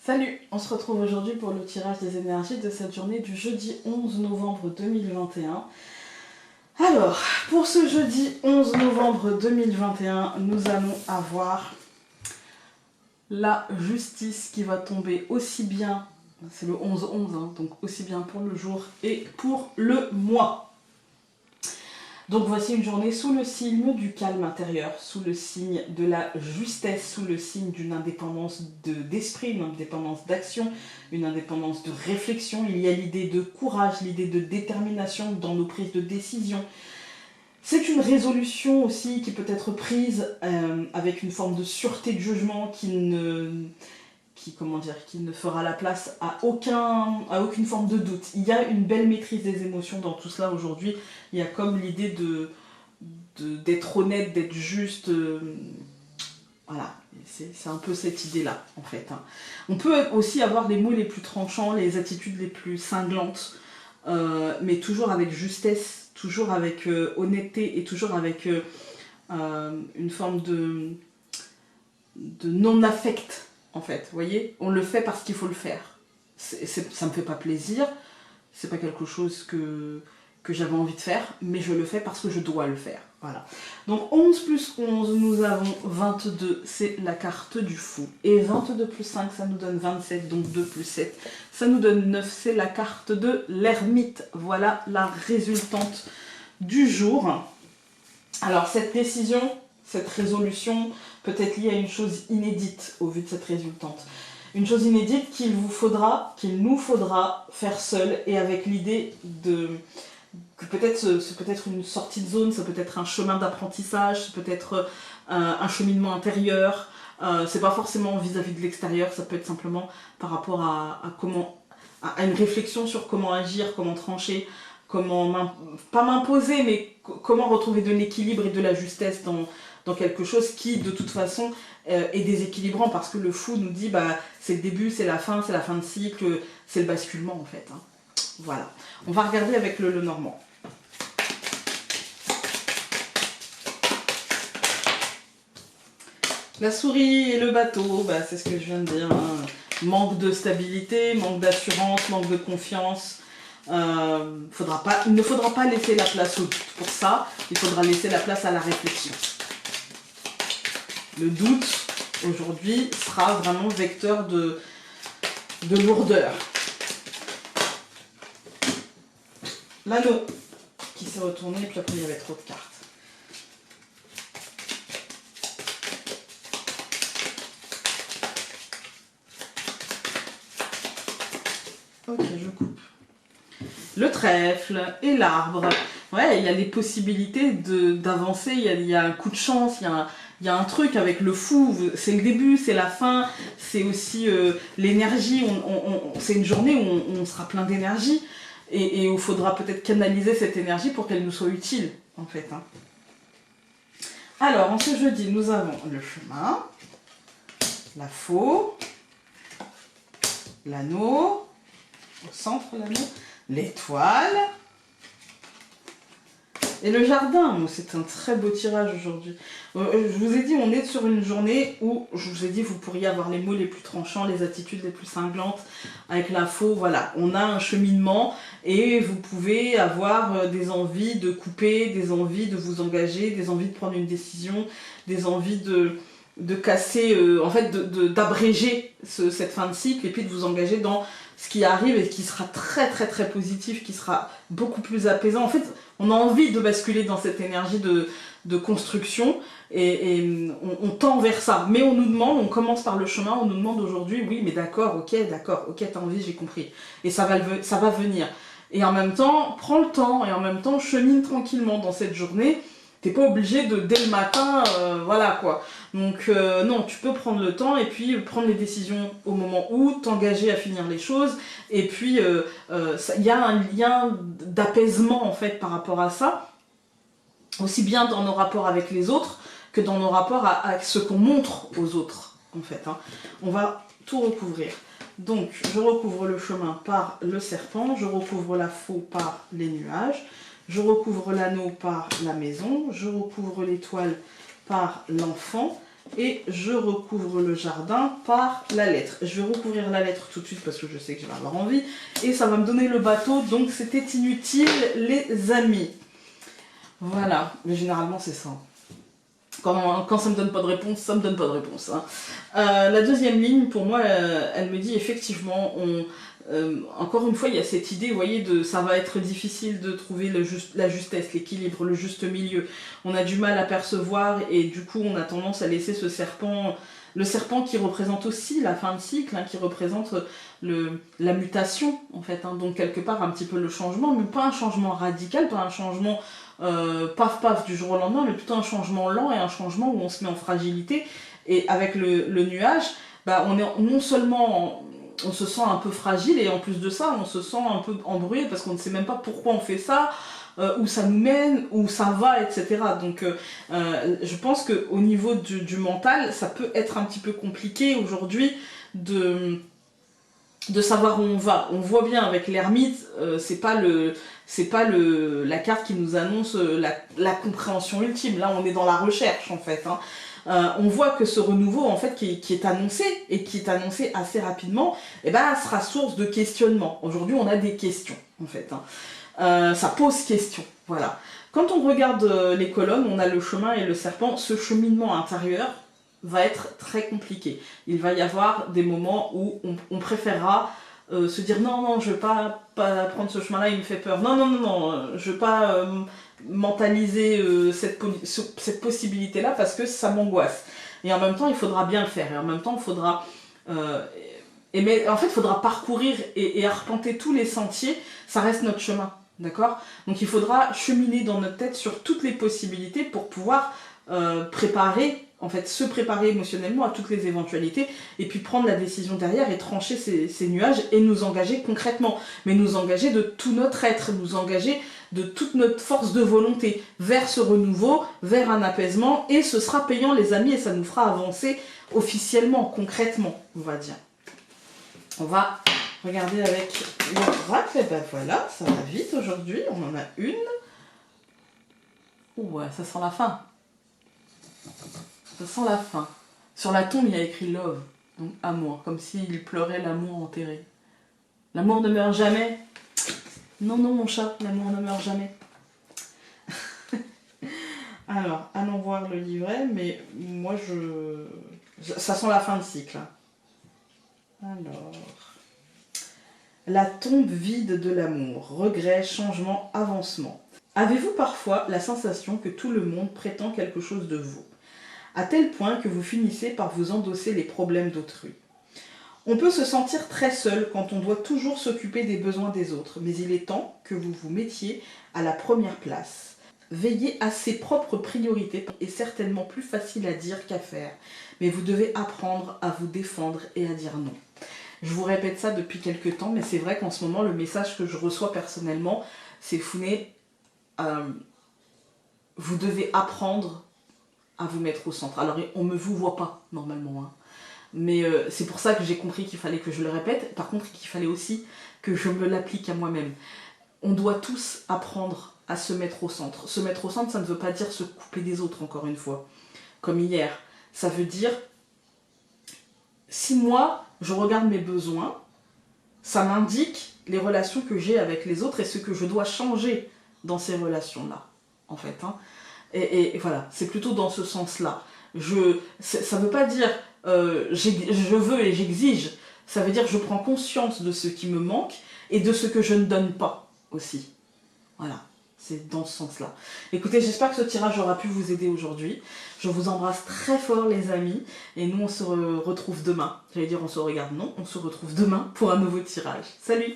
Salut, on se retrouve aujourd'hui pour le tirage des énergies de cette journée du jeudi 11 novembre 2021. Alors, pour ce jeudi 11 novembre 2021, nous allons avoir la justice qui va tomber aussi bien, c'est le 11-11, hein, donc aussi bien pour le jour et pour le mois. Donc voici une journée sous le signe du calme intérieur, sous le signe de la justesse, sous le signe d'une indépendance d'esprit, une indépendance d'action, une indépendance de réflexion. Il y a l'idée de courage, l'idée de détermination dans nos prises de décision. C'est une résolution aussi qui peut être prise avec une forme de sûreté de jugement qui ne fera la place à aucune forme de doute. Il y a une belle maîtrise des émotions dans tout cela aujourd'hui. Il y a comme l'idée d'être honnête, d'être juste. Voilà, c'est un peu cette idée-là, en fait. Hein. On peut aussi avoir les mots les plus tranchants, les attitudes les plus cinglantes, mais toujours avec justesse, toujours avec honnêteté et toujours avec une forme de non-affect. En fait, vous voyez, on le fait parce qu'il faut le faire. Ça me fait pas plaisir, c'est pas quelque chose que j'avais envie de faire, mais je le fais parce que je dois le faire. Voilà. Donc 11 plus 11, nous avons 22, c'est la carte du fou. Et 22 plus 5, ça nous donne 27, donc 2 plus 7, ça nous donne 9, c'est la carte de l'ermite. Voilà la résultante du jour. Alors cette décision, cette résolution peut être liée à une chose inédite au vu de cette résultante. Une chose inédite qu'il nous faudra faire seul et avec l'idée que peut-être c'est peut-être une sortie de zone, ça peut être un chemin d'apprentissage, ça peut être un cheminement intérieur. C'est pas forcément vis-à-vis de l'extérieur, ça peut être simplement par rapport à une réflexion sur comment agir, comment trancher, pas m'imposer, mais comment retrouver de l'équilibre et de la justesse dans quelque chose qui, de toute façon, est déséquilibrant, parce que le fou nous dit, c'est le début, c'est la fin de cycle, c'est le basculement, en fait. Hein. Voilà. On va regarder avec le Normand. La souris et le bateau, c'est ce que je viens de dire. Hein. Manque de stabilité, manque d'assurance, manque de confiance. Il ne faudra pas laisser la place au doute. Pour ça, il faudra laisser la place à la réflexion. Le doute, aujourd'hui, sera vraiment vecteur de lourdeur. L'anneau qui s'est retourné, et puis après il y avait trop de cartes. Ok, je coupe. Le trèfle et l'arbre. Ouais, il y a des possibilités d'avancer, il y a un coup de chance, il y a un truc avec le fou, c'est le début, c'est la fin, c'est aussi l'énergie, c'est une journée où on sera plein d'énergie et où il faudra peut-être canaliser cette énergie pour qu'elle nous soit utile, en fait. Hein. Alors, en ce jeudi, nous avons le chemin, la faux, l'anneau, au centre l'anneau, l'étoile et le jardin. C'est un très beau tirage aujourd'hui. Je vous ai dit, on est sur une journée où, je vous ai dit, vous pourriez avoir les mots les plus tranchants, les attitudes les plus cinglantes, avec l'info, voilà. On a un cheminement et vous pouvez avoir des envies de couper, des envies de vous engager, des envies de prendre une décision, des envies de casser, en fait, d'abréger cette fin de cycle et puis de vous engager dans ce qui arrive et qui sera très très très positif, qui sera beaucoup plus apaisant. En fait, on a envie de basculer dans cette énergie de construction et on tend vers ça. Mais on nous demande, on commence par le chemin, on nous demande aujourd'hui, oui mais d'accord, ok, t'as envie, j'ai compris. Et ça va venir. Et en même temps, prends le temps et en même temps, chemine tranquillement dans cette journée. T'es pas obligé dès le matin, voilà quoi. Donc non, tu peux prendre le temps et puis prendre les décisions au moment où, t'engager à finir les choses. Et puis, il y a un lien d'apaisement en fait par rapport à ça. Aussi bien dans nos rapports avec les autres que dans nos rapports à ce qu'on montre aux autres, en fait. Hein. On va tout recouvrir. Donc, je recouvre le chemin par le serpent, je recouvre la faux par les nuages, je recouvre l'anneau par la maison, je recouvre l'étoile par l'enfant, et je recouvre le jardin par la lettre. Je vais recouvrir la lettre tout de suite parce que je sais que je vais avoir envie et ça va me donner le bateau, donc c'était inutile les amis. Voilà, mais généralement c'est ça. Quand ça me donne pas de réponse, ça me donne pas de réponse. Hein. La deuxième ligne, pour moi, elle me dit effectivement, encore une fois, il y a cette idée, vous voyez, ça va être difficile de trouver la justesse, l'équilibre, le juste milieu. On a du mal à percevoir et du coup, on a tendance à laisser ce serpent, le serpent qui représente aussi la fin de cycle, hein, qui représente la mutation, en fait. Hein, donc, quelque part, un petit peu le changement, mais pas un changement radical, pas un changement paf paf du jour au lendemain, mais plutôt un changement lent et un changement où on se met en fragilité. Et avec le nuage, bah, on est non seulement on se sent un peu fragile et en plus de ça, on se sent un peu embrouillé parce qu'on ne sait même pas pourquoi on fait ça, où ça nous mène, où ça va, etc. Donc je pense qu'au niveau du mental, ça peut être un petit peu compliqué aujourd'hui de savoir où on va. On voit bien avec l'ermite, c'est pas la carte qui nous annonce la compréhension ultime. Là, on est dans la recherche en fait. Hein. On voit que ce renouveau en fait qui est annoncé et qui est annoncé assez rapidement, eh ben, sera source de questionnement. Aujourd'hui, on a des questions en fait. Hein. Ça pose question. Voilà. Quand on regarde les colonnes, on a le chemin et le serpent. Ce cheminement intérieur va être très compliqué. Il va y avoir des moments où on préférera se dire non, non, je veux pas prendre ce chemin-là, il me fait peur. Non, non, non, non, je veux pas mentaliser cette possibilité-là parce que ça m'angoisse. Et en même temps, il faudra bien le faire. Et en même temps, il faudra... mais en fait, il faudra parcourir et arpenter tous les sentiers. Ça reste notre chemin, d'accord? Donc il faudra cheminer dans notre tête sur toutes les possibilités pour pouvoir se préparer émotionnellement à toutes les éventualités et puis prendre la décision derrière et trancher ces nuages et nous engager concrètement, mais nous engager de tout notre être, nous engager de toute notre force de volonté vers ce renouveau, vers un apaisement, et ce sera payant les amis et ça nous fera avancer officiellement, concrètement, on va dire. On va regarder avec l'oracle, et ben voilà, ça va vite aujourd'hui, on en a une. Ouais, ça sent la fin. Ça sent la fin. Sur la tombe, il y a écrit love, donc amour, comme s'il pleurait l'amour enterré. L'amour ne meurt jamais. Non, non, mon chat, l'amour ne meurt jamais. Alors, allons voir le livret, mais moi, ça sent la fin de cycle. Alors... La tombe vide de l'amour. Regret, changement, avancement. Avez-vous parfois la sensation que tout le monde prétend quelque chose de vous, à tel point que vous finissez par vous endosser les problèmes d'autrui? On peut se sentir très seul quand on doit toujours s'occuper des besoins des autres, mais il est temps que vous vous mettiez à la première place. Veiller à ses propres priorités est certainement plus facile à dire qu'à faire, mais vous devez apprendre à vous défendre et à dire non. Je vous répète ça depuis quelques temps, mais c'est vrai qu'en ce moment, le message que je reçois personnellement, c'est Founé, vous devez apprendre à vous mettre au centre. Alors, on ne me vous voit pas, normalement, hein. Mais c'est pour ça que j'ai compris qu'il fallait que je le répète. Par contre, qu'il fallait aussi que je me l'applique à moi-même. On doit tous apprendre à se mettre au centre. Se mettre au centre, ça ne veut pas dire se couper des autres, encore une fois. Comme hier. Ça veut dire, si moi, je regarde mes besoins, ça m'indique les relations que j'ai avec les autres et ce que je dois changer dans ces relations-là, en fait. Hein. Et voilà, c'est plutôt dans ce sens-là. Ça ne veut pas dire je veux et j'exige. Ça veut dire je prends conscience de ce qui me manque et de ce que je ne donne pas aussi. Voilà, c'est dans ce sens-là. Écoutez, j'espère que ce tirage aura pu vous aider aujourd'hui. Je vous embrasse très fort les amis. Et nous on se retrouve demain. J'allais dire on se regarde, non, on se retrouve demain pour un nouveau tirage. Salut!